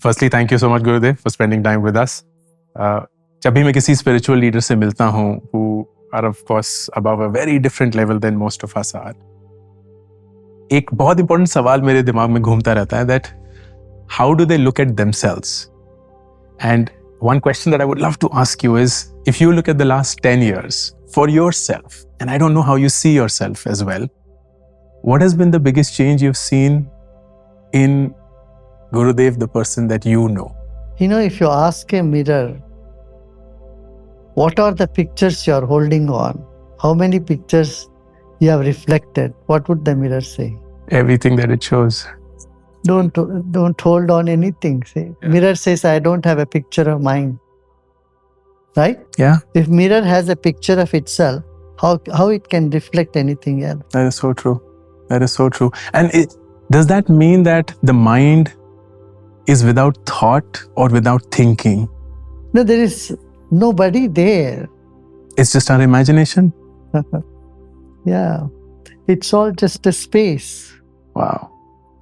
Firstly, thank you so much, Gurudev, for spending time with us. जब भी मैं किसी spiritual leader से मिलता हूँ, who are of course above a very different level than most of us are, एक बहुत important सवाल मेरे दिमाग में घूमता रहता है that how do they look at themselves? And one question that I would love to ask you is, if you look at the last 10 years for yourself, and I don't know how you see yourself as well, what has been the biggest change you've seen in Gurudev, the person that you know? You know, if you ask a mirror, what are the pictures you are holding on? How many pictures you have reflected? What would the mirror say? Everything that it shows. Don't hold on anything. Say, mirror says, I don't have a picture of mine. Right? Yeah. If mirror has a picture of itself, how it can reflect anything else? That is so true. That is so true. And does that mean that the mind is without thought or without thinking? No, there is nobody there. It's just our imagination? Yeah. It's all just a space. Wow.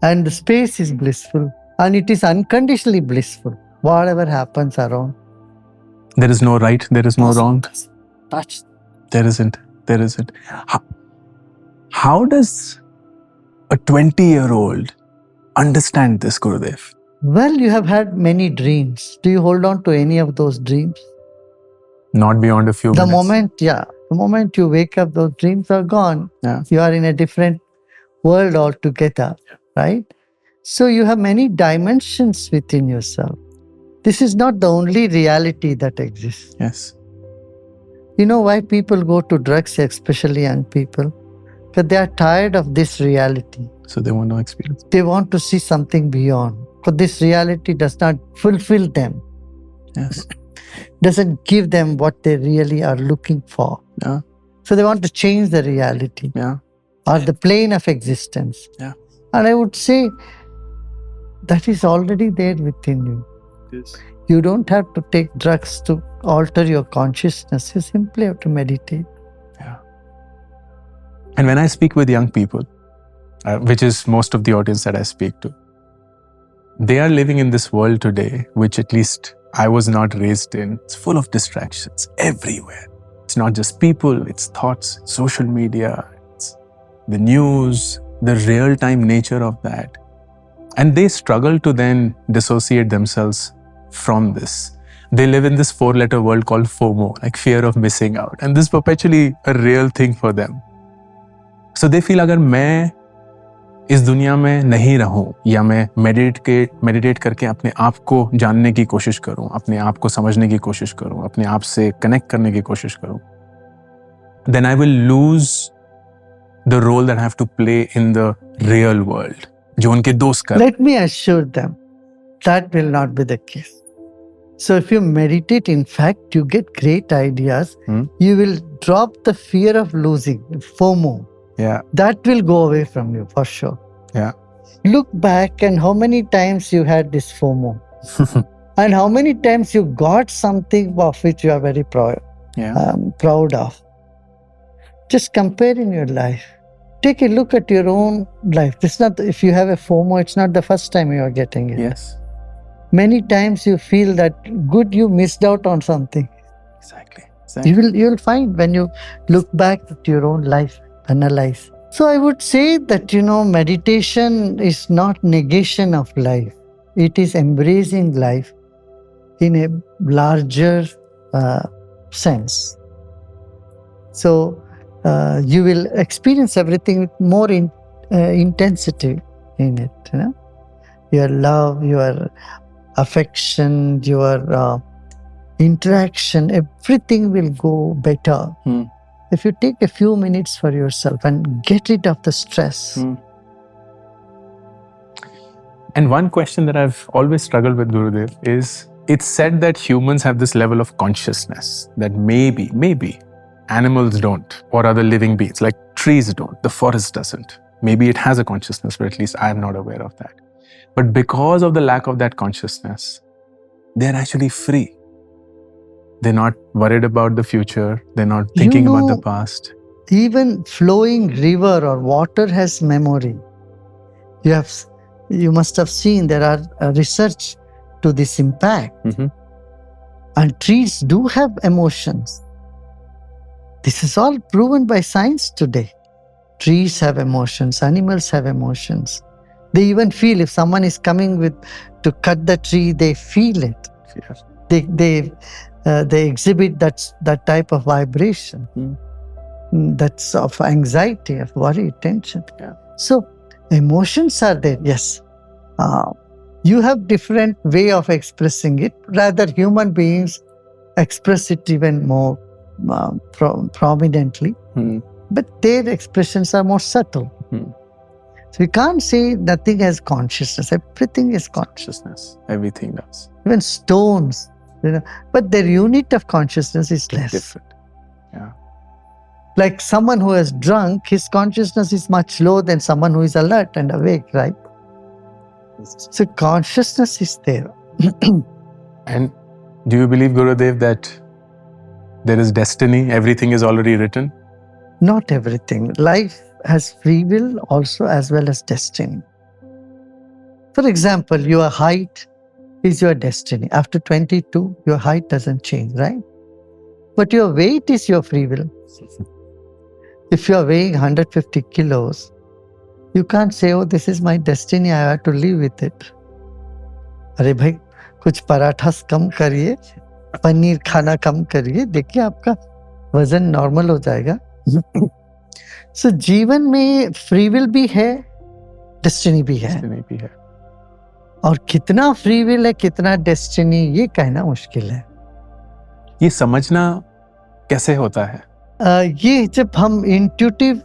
And the space is blissful. And it is unconditionally blissful. Whatever happens around. There is no right, there is no wrong. Touch. There isn't. There isn't. How does a 20-year-old understand this, Gurudev? Well, you have had many dreams. Do you hold on to any of those dreams? Not beyond a few minutes. The moment you wake up, those dreams are gone. Yeah. You are in a different world altogether, right? So you have many dimensions within yourself. This is not the only reality that exists. Yes. You know why people go to drugs, especially young people? Because they are tired of this reality. So they want no experience. They want to see something beyond. Because this reality does not fulfill them. Yes. Doesn't give them what they really are looking for. Yeah. So they want to change the reality. Yeah. Or the plane of existence. Yeah. And I would say that is already there within you. Yes. You don't have to take drugs to alter your consciousness. You simply have to meditate. Yeah. And when I speak with young people, which is most of the audience that I speak to, they are living in this world today, which at least I was not raised in. It's full of distractions everywhere. It's not just people, it's thoughts, social media, it's the news, the real-time nature of that. And they struggle to then dissociate themselves from this. They live in this 4-letter word called FOMO, like fear of missing out. And this is perpetually a real thing for them. So they feel, अगर मैं इस दुनिया में नहीं रहूं या मैं meditate करके अपने आप को जानने की कोशिश करूं, अपने आप को समझने की कोशिश करूं, अपने आप से कनेक्ट करने की कोशिश करूं, then I will lose the role that I have to play in the real world. जो उनके दोस्त कर. Let me assure them, that will not be the case. So if you meditate, in fact, you get great ideas. You will drop the fear of losing, FOMO. Yeah. That will go away from you for sure. Yeah. Look back and how many times you had this FOMO. And how many times you got something of which you are very proud of. Just compare in your life. Take a look at your own life. This is not, if you have a FOMO, it's not the first time you are getting it. Yes. Many times you feel that good you missed out on something. Exactly. You will find when you look back at your own life, analyze. So I would say that, meditation is not negation of life. It is embracing life in a larger sense. So you will experience everything with more intensity in it. Your love, your affection, your interaction, everything will go better. If you take a few minutes for yourself and get rid of the stress. And one question that I've always struggled with, Gurudev, is it's said that humans have this level of consciousness that maybe animals don't, or other living beings, like trees don't, the forest doesn't. Maybe it has a consciousness, but at least I'm not aware of that. But because of the lack of that consciousness, they're actually free. They're not worried about the future. They're not thinking about the past. Even flowing river or water has memory. You must have seen there are research to this impact. Mhm. And trees do have emotions. This is all proven by science today. Trees have emotions, animals have emotions. They even feel if someone is coming to cut the tree, they feel it. Yes. They exhibit that type of vibration. That's of anxiety, of worry, tension. Yeah. So emotions are there, yes. You have different way of expressing it. Rather, human beings express it even more prominently. But their expressions are more subtle. So you can't say nothing has consciousness. Everything is Consciousness. Everything does. even stones, but their unit of consciousness is less. Different. Yeah. Like someone who is drunk, his consciousness is much lower than someone who is alert and awake, right? So consciousness is there. And do you believe, Gurudev, that there is destiny? Everything is already written? Not everything. Life has free will also as well as destiny. For example, your height is your destiny. After 22, your height doesn't change, right? But your weight is your free will. If you are weighing 150 kilos, you can't say, oh, this is my destiny, I have to live with it. अरे भाई, कुछ पराठास कम करिए, पनीर खाना कम करिए, देखिए आपका वजन normal हो जाएगा. So जीवन में फ्री विल भी है, डेस्टिनी भी है. Destiny भी है. और कितना फ्री विल है, कितना डेस्टिनी, ये कहना मुश्किल है. ये समझना कैसे होता है? ये जब हम इंट्यूटिव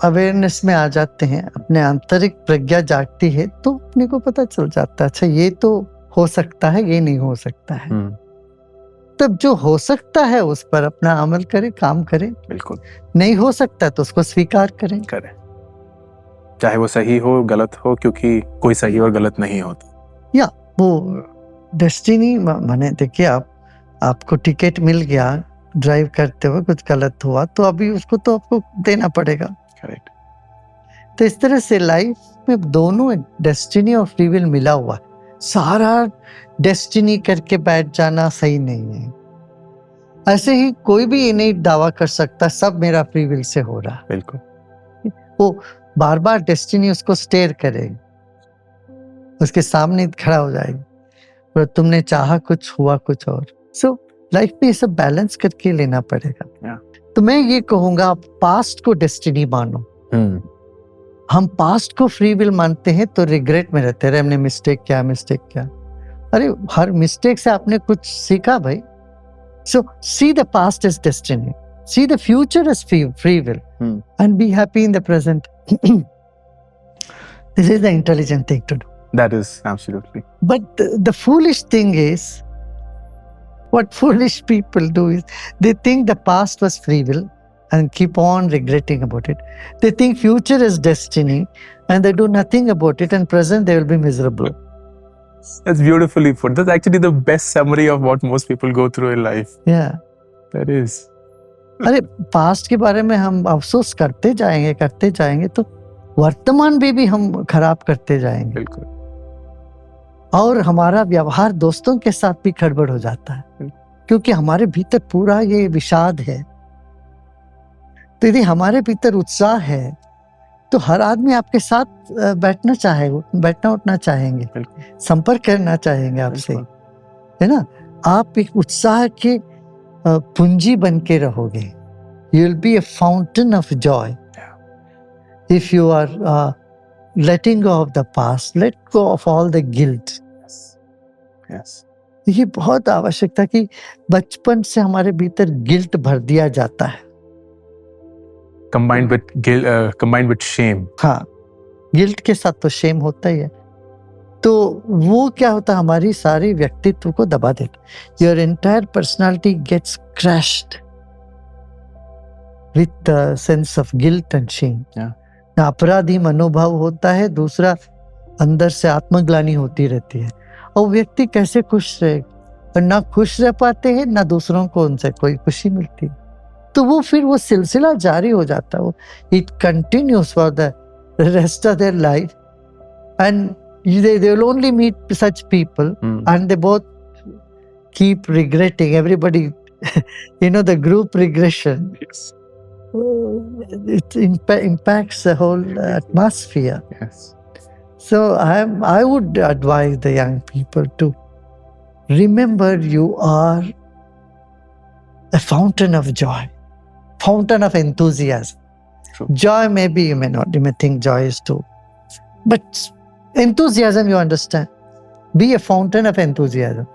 अवेयरनेस में आ जाते हैं, अपने आंतरिक प्रज्ञा जागती है, तो अपने को पता चल जाता है, अच्छा ये तो हो सकता है, ये नहीं हो सकता है. तब जो हो सकता है उस पर अपना अमल करें, काम करें. बिल्कुल. नहीं हो सकता तो उसको स्वीकार करें. चाहे वो सही हो, गलत हो, क्योंकि कोई सही और गलत नहीं होता. या वो डेस्टिनी माने, देखिए आपको टिकट मिल गया, ड्राइव करते हुए कुछ गलत हुआ तो अभी उसको तो आपको देना पड़ेगा. करेक्ट. तो इस तरह से लाइफ में दोनों डेस्टिनी और फ्री विल मिला हुआ है. सारा डेस्टिनी करके बैठ जाना सही नहीं है. ऐसे ही कोई भी ये नहीं दावा कर सकता सब मेरा फ्री विल से हो रहा. बिल्कुल. वो बार बार डेस्टिनी उसको स्टेयर करेगी, उसके सामने खड़ा हो जाएगी, पर तुमने चाहा कुछ, हुआ कुछ और. सो लाइफ में ये सब बैलेंस करके लेना पड़ेगा. तो मैं ये कहूंगा, पास्ट को डेस्टिनी मानो. हम पास्ट को फ्री विल मानते हैं तो रिग्रेट में रहते हैं, हमने मिस्टेक किया. अरे हर मिस्टेक से आपने कुछ सीखा भाई. So see the past as destiny, see the future as free will, and be happy in the present. This is the intelligent thing to do. That is absolutely. But the foolish thing is, what foolish people do is, they think the past was free will and keep on regretting about it. They think future is destiny and they do nothing about it, and present they will be miserable. That's beautifully put. That's actually the best summary of what most people go through in life. Yeah. That is. अरे past के बारे में हम अफसोस करते जाएंगे तो वर्तमान में भी हम खराब करते जाएंगे. बिल्कुल. और हमारा व्यवहार दोस्तों के साथ भी गड़बड़ हो जाता है, क्योंकि हमारे भीतर पूरा ये विषाद है. तो यदि हमारे भीतर उत्साह है तो हर आदमी आपके साथ बैठना उठना चाहेंगे, संपर्क करना चाहेंगे आपसे, है ना. आप एक उत्साह के पूंजी बन के रहोगे. You will be a fountain of joy if you are letting go of the past, let go of all the guilt. Yes. ये बहुत आवश्यक था कि बचपन से हमारे भीतर गिल्ट भर दिया जाता है. Combined with guilt, combined with shame. हाँ, गिल्ट के साथ तो शेम होता ही है. तो वो क्या होता है, हमारी सारी व्यक्तित्व को दबा देता. Your entire personality gets crushed with the sense of guilt and shame. Yeah. ना अपराधी मनोभाव होता है, दूसरा अंदर से आत्मग्लानि होती रहती है. और व्यक्ति कैसे खुश रहे, और ना खुश रह पाते हैं, ना दूसरों को उनसे कोई खुशी मिलती. तो वो फिर वो सिलसिला जारी हो जाता है. वो it continues for the rest of their life, and They will only meet such people, and they both keep regretting. Everybody, the group regression. Yes. It impacts the whole atmosphere. Yes. So I would advise the young people to remember you are a fountain of joy, fountain of enthusiasm. True. Joy, maybe you may not, you may think joy is too, but enthusiasm, you understand. Be a fountain of enthusiasm.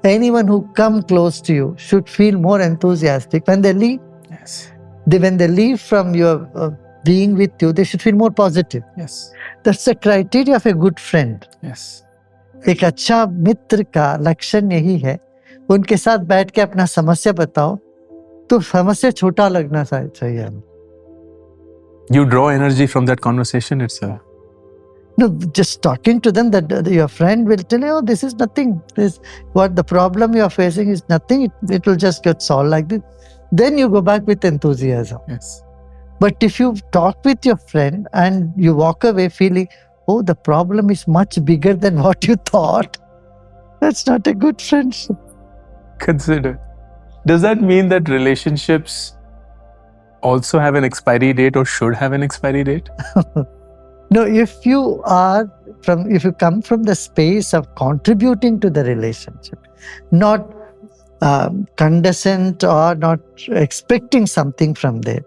Anyone who come close to you should feel more enthusiastic when they leave. Yes. When they leave from your being with you, they should feel more positive. Yes. That's the criteria of a good friend. Yes. एक अच्छा मित्र का लक्षण यही है, उनके साथ बैठ के अपना समस्या बताओ तो समस्या छोटा लगना चाहिए. You draw energy from that conversation itself. No, just talking to them, that your friend will tell you, oh, this is nothing. What the problem you are facing is nothing. It will just get solved like this. Then you go back with enthusiasm. Yes. But if you talk with your friend and you walk away feeling, oh, the problem is much bigger than what you thought, that's not a good friendship. Consider. Does that mean that relationships also have an expiry date or should have an expiry date? No, if you come from the space of contributing to the relationship, not condescend or not expecting something from there,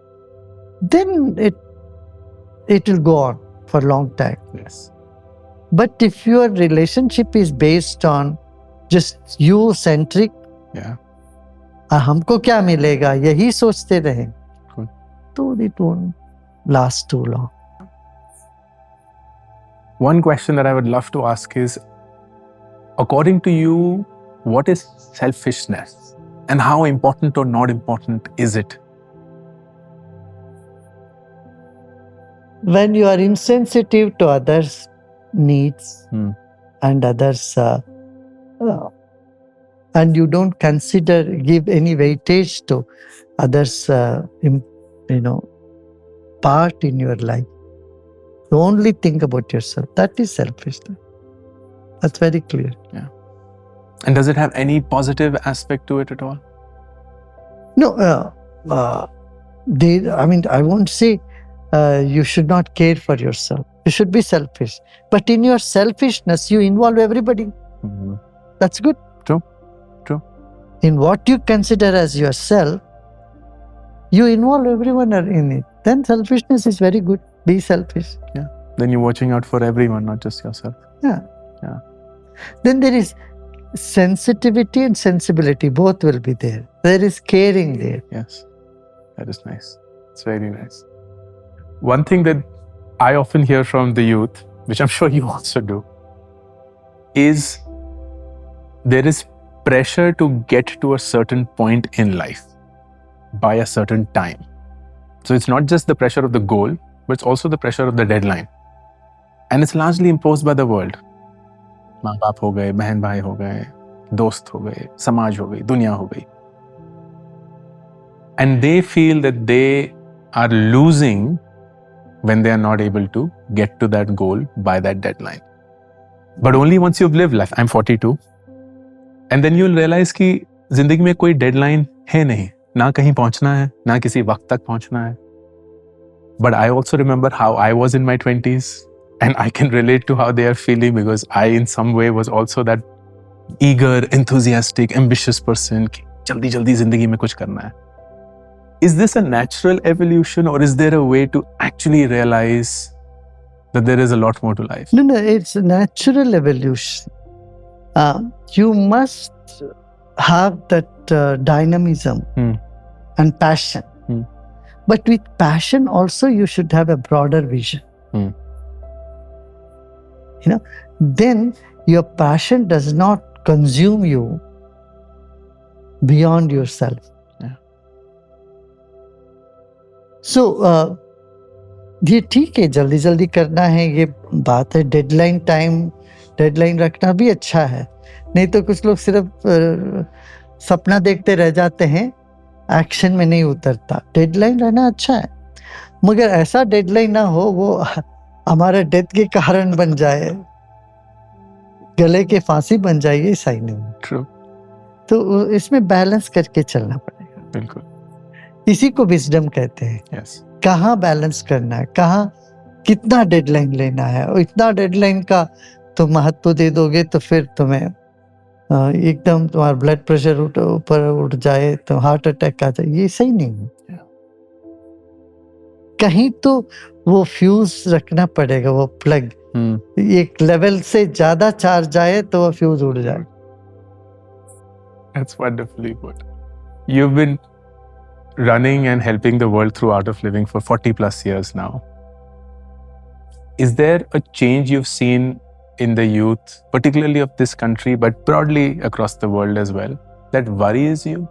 then it will go on for a long time. Yes. But if your relationship is based on just you-centric, yeah, हमको क्या मिलेगा यही सोचते रहें, cool, तो it won't last too long. One question that I would love to ask is, according to you, what is selfishness and how important or not important is it? When you are insensitive to others' needs and others, and you don't give any weightage to others, part in your life. You only think about yourself. That is selfishness. That's very clear. Yeah. And does it have any positive aspect to it at all? No. I won't say you should not care for yourself. You should be selfish. But in your selfishness, you involve everybody. Mm-hmm. That's good. True. In what you consider as yourself, you involve everyone in it. Then selfishness is very good. Be selfish. Yeah. Then you're watching out for everyone, not just yourself. Yeah. Then there is sensitivity and sensibility. Both will be there. There is caring there. Yes. That is nice. It's very nice. One thing that I often hear from the youth, which I'm sure you also do, is there is pressure to get to a certain point in life by a certain time. So it's not just the pressure of the goal, but it's also the pressure of the deadline. And it's largely imposed by the world. माँ बाप हो गए, बहन भाई हो गए, दोस्त हो गए, समाज हो गई, दुनिया हो गई. And they feel that they are losing when they are not able to get to that goal by that deadline. But only once you've lived life. I'm 42. And then you'll realize कि जिंदगी में कोई deadline है नहीं, ना कहीं पहुंचना है, ना किसी वक्त तक पहुंचना है. But I also remember how I was in my 20s, and I can relate to how they are feeling because I in some way was also that eager, enthusiastic, ambitious person कि जल्दी जल्दी जिंदगी में कुछ करना है. Is this a natural evolution or is there a way to actually realize that there is a lot more to life? No, it's a natural evolution. You must have that dynamism and passion. But with passion also you should have a broader vision. Then your passion does not consume you beyond yourself. Yeah. So ये ठीक है, जल्दी जल्दी करना है, ये बात है. डेडलाइन रखना भी अच्छा है. नहीं तो कुछ लोग सिर्फ सपना देखते रह जाते हैं, एक्शन में नहीं उतरता. डेडलाइन रहना अच्छा है, मगर ऐसा डेडलाइन ना हो वो हमारे डेथ के कारण बन जाए. गले के फांसी बन जाइए, सही नहीं। True. तो इसमें बैलेंस करके चलना पड़ेगा। बिल्कुल. इसी को विजडम कहते हैं। Yes. कहाँ बैलेंस करना है, कहाँ कितना डेडलाइन लेना है, और इतना डेडलाइन का तुम महत्व दे दोगे तो फिर तुम्हें एकदम तुम्हारा ब्लड प्रेशर ऊपर उठ जाए तो हार्ट अटैक आ जाए, ये सही नहीं है। कहीं तो वो फ्यूज रखना पड़ेगा, वो प्लग एक लेवल से ज्यादा चार्ज जाए तो वो फ्यूज उड़ जाए। That's wonderfully put. You've been running and helping the world through Art of Living for 40 plus years now. Is there a change you've seen in the youth, particularly of this country, but broadly across the world as well, that worries you?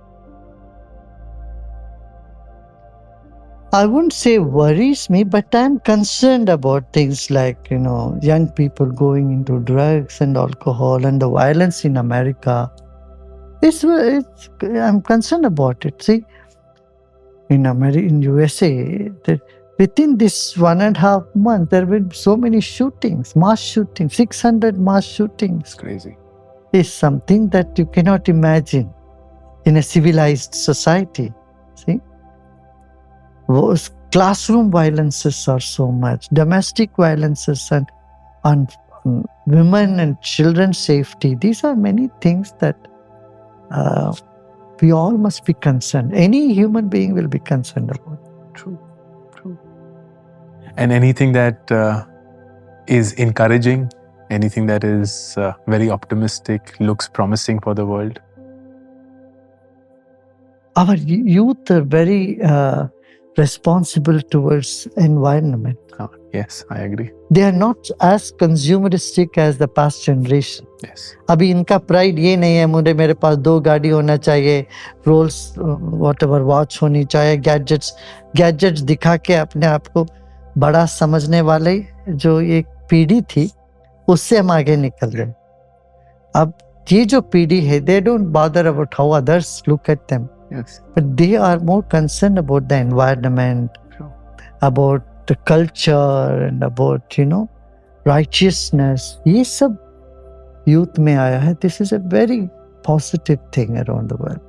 I wouldn't say worries me, but I'm concerned about things like, young people going into drugs and alcohol and the violence in America. I'm concerned about it. See, in USA, within this 1.5 months, there have been so many shootings, mass shootings, 600 mass shootings. It's crazy. It's something that you cannot imagine in a civilized society. See? Classroom violences are so much, domestic violences and on women and children's safety. These are many things that we all must be concerned. Any human being will be concerned about. True. And anything that is encouraging, anything that is very optimistic, looks promising for the world? Our youth are very responsible towards environment. Yes, I agree. They are not as consumeristic as the past generation. Yes. अभी इनका pride ये नहीं है मुझे मेरे पास 2 गाड़ी होना चाहिए, रोल्स व्हाटएवर वॉच होनी चाहिए, गैजेट्स दिखा के अपने आप को बड़ा समझने वाले जो एक पीढ़ी थी, उससे हम आगे निकल गए। अब ये जो पीढ़ी है, they don't bother about how others look at them. Yes. But they are more concerned about the environment, Sure. about the culture and about, righteousness. ये सब youth में आया है. This is a very positive thing around the world.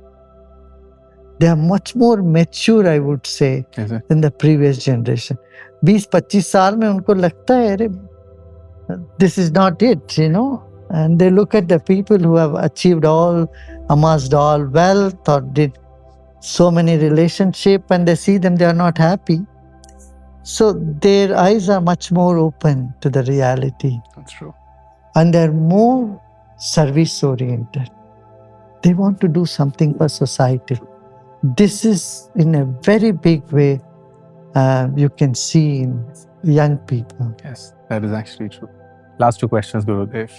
They are much more mature, I would say, than the previous generation. 20-25 साल में उनको लगता है अरे this is not it, and they look at the people who have amassed all wealth or did so many relationships, and they see them, they are not happy. So their eyes are much more open to the reality. That's true. And they're more service oriented. They want to do something for society. This is in a very big way you can see in young people. Yes, that is actually true. Last 2 questions, Gurudev.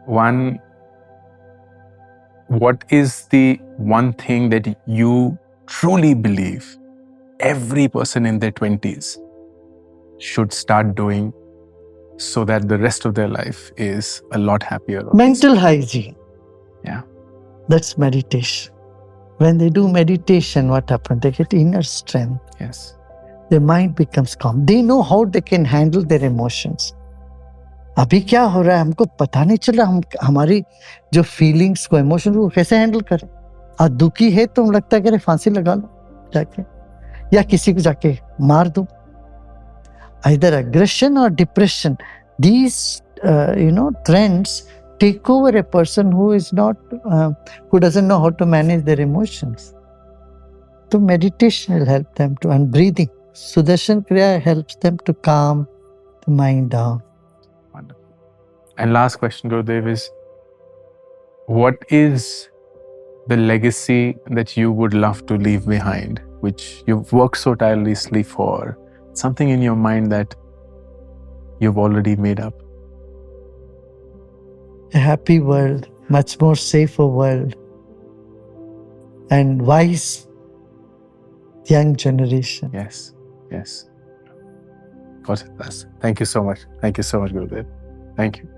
One, what is the one thing that you truly believe every person in their 20s should start doing so that the rest of their life is a lot happier? Mental hygiene. Yeah. That's meditation. When they do meditation, what happens? They get inner strength. Yes. Their mind becomes calm. They know how they can handle their emotions. अभी क्या हो रहा है हमको पता नहीं चल रहा, हम हमारी जो फीलिंग्स को, इमोशन को कैसे हैंडल करें। आज दुखी है तो लगता है कि फांसी लगा लो जाके, या किसी को जाके मार दो। Either aggression or depression. These trends take over a person who is not, who doesn't know how to manage their emotions. So meditation will help them to, and breathing. Sudarshan Kriya helps them to calm the mind down. Wonderful. And last question, Gurudev, is what is the legacy that you would love to leave behind, which you've worked so tirelessly for? Something in your mind that you've already made up? A happy world, much more safer world, and wise young generation. Yes. Got it. Thank you so much. Thank you so much, Gurudev. Thank you.